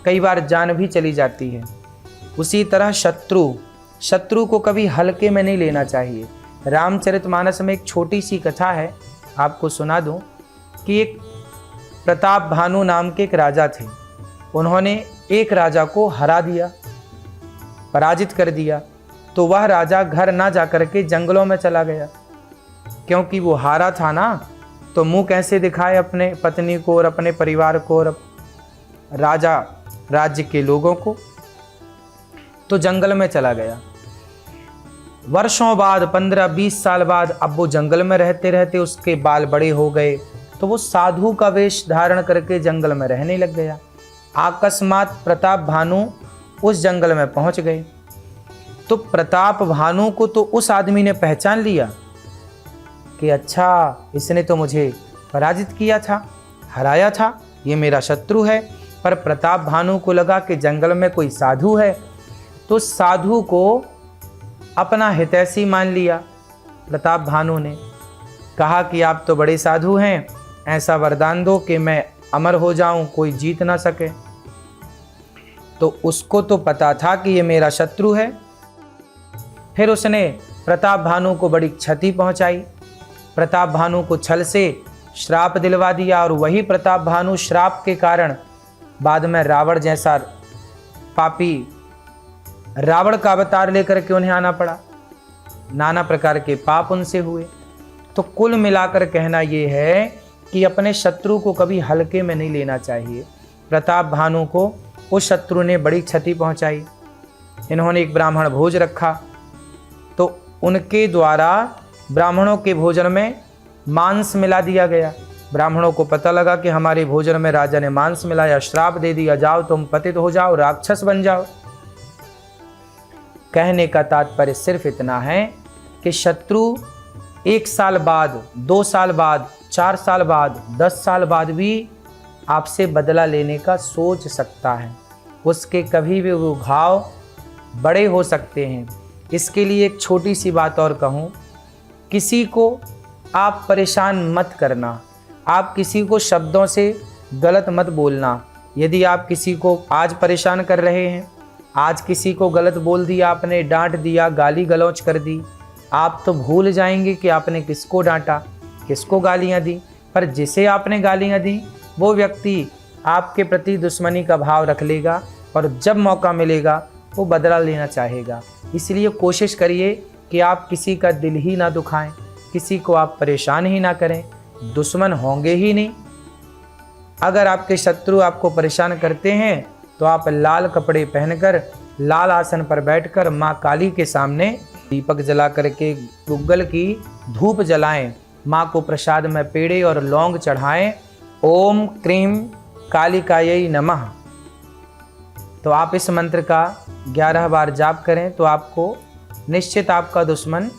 कई बार जान भी चली जाती है। उसी तरह शत्रु को कभी हल्के में नहीं लेना चाहिए। रामचरितमानस में एक छोटी सी कथा है, आपको सुना दूं कि एक प्रताप भानु नाम के एक राजा थे। उन्होंने एक राजा को हरा दिया, पराजित कर दिया। तो वह राजा घर ना जाकर के जंगलों में चला गया, क्योंकि वो हारा था ना, तो मुंह कैसे दिखाए अपने पत्नी को और अपने परिवार को और राज्य के लोगों को। तो जंगल में चला गया। वर्षों बाद 15-20 साल बाद अब वो जंगल में रहते रहते उसके बाल बड़े हो गए, तो वो साधु का वेश धारण करके जंगल में रहने लग गया। अकस्मात प्रताप भानु उस जंगल में पहुंच गए। तो प्रताप भानु को तो उस आदमी ने पहचान लिया कि अच्छा, इसने तो मुझे पराजित किया था, हराया था, ये मेरा शत्रु है। पर प्रताप भानु को लगा कि जंगल में कोई साधु है, तो साधु को अपना हितैषी मान लिया। प्रताप भानु ने कहा कि आप तो बड़े साधु हैं, ऐसा वरदान दो कि मैं अमर हो जाऊं, कोई जीत ना सके। तो उसको तो पता था कि ये मेरा शत्रु है। फिर उसने प्रताप भानु को बड़ी क्षति पहुंचाई। प्रताप भानु को छल से श्राप दिलवा दिया, और वही प्रताप भानु श्राप के कारण बाद में रावण जैसा पापी रावण का अवतार लेकर के उन्हें आना पड़ा। नाना प्रकार के पाप उनसे हुए। तो कुल मिलाकर कहना यह है कि अपने शत्रु को कभी हल्के में नहीं लेना चाहिए। प्रताप भानु को उस शत्रु ने बड़ी क्षति पहुंचाई। इन्होंने एक ब्राह्मण भोज रखा, तो उनके द्वारा ब्राह्मणों के भोजन में मांस मिला दिया गया। ब्राह्मणों को पता लगा कि हमारे भोजन में राजा ने मांस मिलाया, श्राप दे दिया, जाओ तुम पतित हो जाओ, राक्षस बन जाओ। कहने का तात्पर्य सिर्फ इतना है कि शत्रु 1 साल बाद, 2 साल बाद, 4 साल बाद, 10 साल बाद भी आपसे बदला लेने का सोच सकता है। उसके कभी भी वो घाव बड़े हो सकते हैं। इसके लिए एक छोटी सी बात और कहूँ, किसी को आप परेशान मत करना, आप किसी को शब्दों से गलत मत बोलना। यदि आप किसी को आज परेशान कर रहे हैं, आज किसी को गलत बोल दिया आपने, डांट दिया, गाली गलौज कर दी, आप तो भूल जाएंगे कि आपने किसको डांटा, किसको गालियां दी। पर जिसे आपने गालियां दी वो व्यक्ति आपके प्रति दुश्मनी का भाव रख लेगा, और जब मौका मिलेगा वो बदला लेना चाहेगा। इसलिए कोशिश करिए कि आप किसी का दिल ही ना दुखाएं, किसी को आप परेशान ही ना करें, दुश्मन होंगे ही नहीं। अगर आपके शत्रु आपको परेशान करते हैं तो आप लाल कपड़े पहनकर, लाल आसन पर बैठकर माँ काली के सामने दीपक जला करके गुग्गल की धूप जलाएं, माँ को प्रसाद में पेड़े और लौंग चढ़ाएं। ओम क्रीम कालिकायै नमः। तो आप इस मंत्र का 11 बार जाप करें तो आपको निश्चित आपका दुश्मन,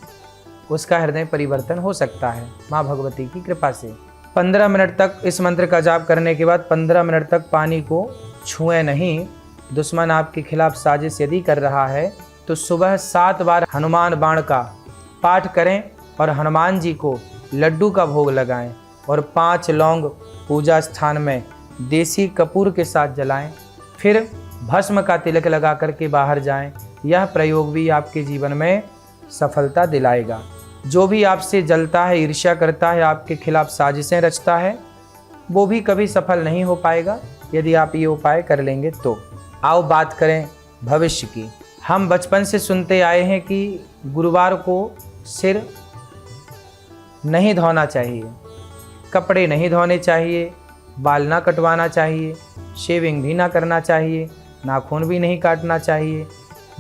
उसका हृदय परिवर्तन हो सकता है माँ भगवती की कृपा से। 15 मिनट तक इस मंत्र का जाप करने के बाद 15 मिनट तक पानी को छुएं नहीं। दुश्मन आपके खिलाफ साजिश यदि कर रहा है तो सुबह 7 बार हनुमान बाण का पाठ करें और हनुमान जी को लड्डू का भोग लगाएं, और 5 लौंग पूजा स्थान में देसी कपूर के साथ जलाएं। फिर भस्म का तिलक लगा करके बाहर जाएं। यह प्रयोग भी आपके जीवन में सफलता दिलाएगा। जो भी आपसे जलता है, ईर्ष्या करता है, आपके खिलाफ साजिशें रचता है, वो भी कभी सफल नहीं हो पाएगा यदि आप ये उपाय कर लेंगे तो। आओ बात करें भविष्य की। हम बचपन से सुनते आए हैं कि गुरुवार को सिर नहीं धोना चाहिए, कपड़े नहीं धोने चाहिए, बाल ना कटवाना चाहिए, शेविंग भी ना करना चाहिए, नाखून भी नहीं काटना चाहिए,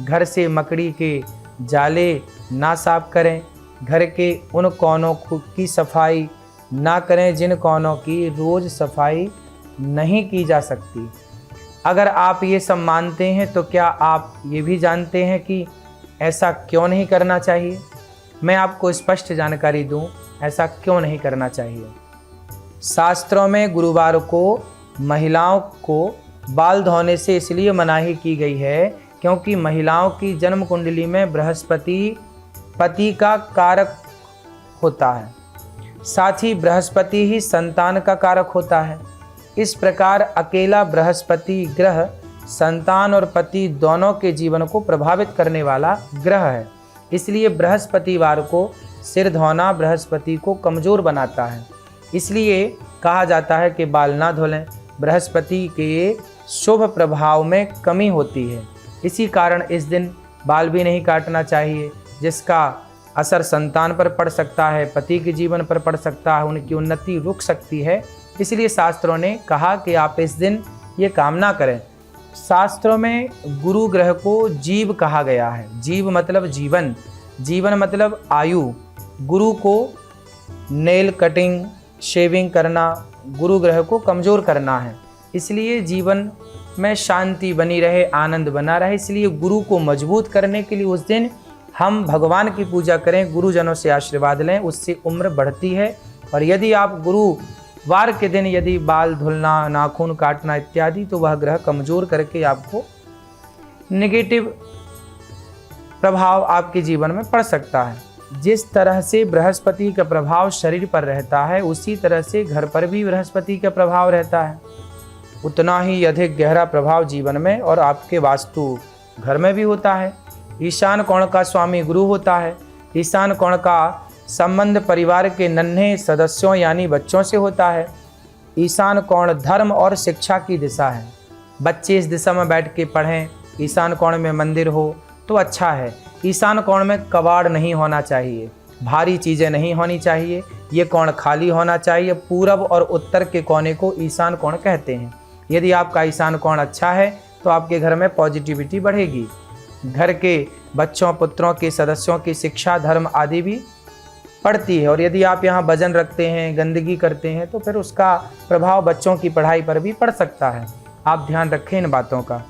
घर से मकड़ी के जाले ना साफ करें, घर के उन कोनों की सफाई ना करें जिन कोनों की रोज़ सफाई नहीं की जा सकती। अगर आप ये सब मानते हैं तो क्या आप ये भी जानते हैं कि ऐसा क्यों नहीं करना चाहिए? मैं आपको स्पष्ट जानकारी दूं, ऐसा क्यों नहीं करना चाहिए। शास्त्रों में गुरुवार को महिलाओं को बाल धोने से इसलिए मनाही की गई है क्योंकि महिलाओं की जन्म कुंडली में बृहस्पति पति का कारक होता है, साथ ही बृहस्पति ही संतान का कारक होता है। इस प्रकार अकेला बृहस्पति ग्रह संतान और पति दोनों के जीवन को प्रभावित करने वाला ग्रह है। इसलिए बृहस्पतिवार को सिर धोना बृहस्पति को कमज़ोर बनाता है। इसलिए कहा जाता है कि बाल ना धुलें, बृहस्पति के शुभ प्रभाव में कमी होती है। इसी कारण इस दिन बाल भी नहीं काटना चाहिए, जिसका असर संतान पर पड़ सकता है, पति के जीवन पर पड़ सकता है, उनकी उन्नति रुक सकती है। इसलिए शास्त्रों ने कहा कि आप इस दिन ये काम ना करें। शास्त्रों में गुरु ग्रह को जीव कहा गया है। जीव मतलब जीवन, जीवन मतलब आयु। गुरु को नेल कटिंग, शेविंग करना, गुरु ग्रह को कमज़ोर करना है। इसलिए जीवन में शांति बनी रहे, आनंद बना रहे, इसलिए गुरु को मजबूत करने के लिए उस दिन हम भगवान की पूजा करें, गुरुजनों से आशीर्वाद लें, उससे उम्र बढ़ती है। और यदि आप गुरुवार के दिन यदि बाल धुलना, नाखून काटना इत्यादि, तो वह ग्रह कमज़ोर करके आपको नेगेटिव प्रभाव आपके जीवन में पड़ सकता है। जिस तरह से बृहस्पति का प्रभाव शरीर पर रहता है, उसी तरह से घर पर भी बृहस्पति का प्रभाव रहता है। उतना ही अधिक गहरा प्रभाव जीवन में और आपके वास्तु घर में भी होता है। ईशान कोण का स्वामी गुरु होता है। ईशान कोण का संबंध परिवार के नन्हे सदस्यों यानी बच्चों से होता है। ईशान कोण धर्म और शिक्षा की दिशा है। बच्चे इस दिशा में बैठ के पढ़ें, ईशान कोण में मंदिर हो तो अच्छा है। ईशान कोण में कबाड़ नहीं होना चाहिए, भारी चीज़ें नहीं होनी चाहिए, ये कोण खाली होना चाहिए। पूरब और उत्तर के कोने को ईशान कोण कहते हैं। यदि आपका ईशान कोण अच्छा है तो आपके घर में पॉजिटिविटी बढ़ेगी। घर के बच्चों पुत्रों के सदस्यों की शिक्षा धर्म आदि भी पड़ती है। और यदि आप यहाँ भजन रखते हैं, गंदगी करते हैं, तो फिर उसका प्रभाव बच्चों की पढ़ाई पर भी पड़ सकता है। आप ध्यान रखें इन बातों का।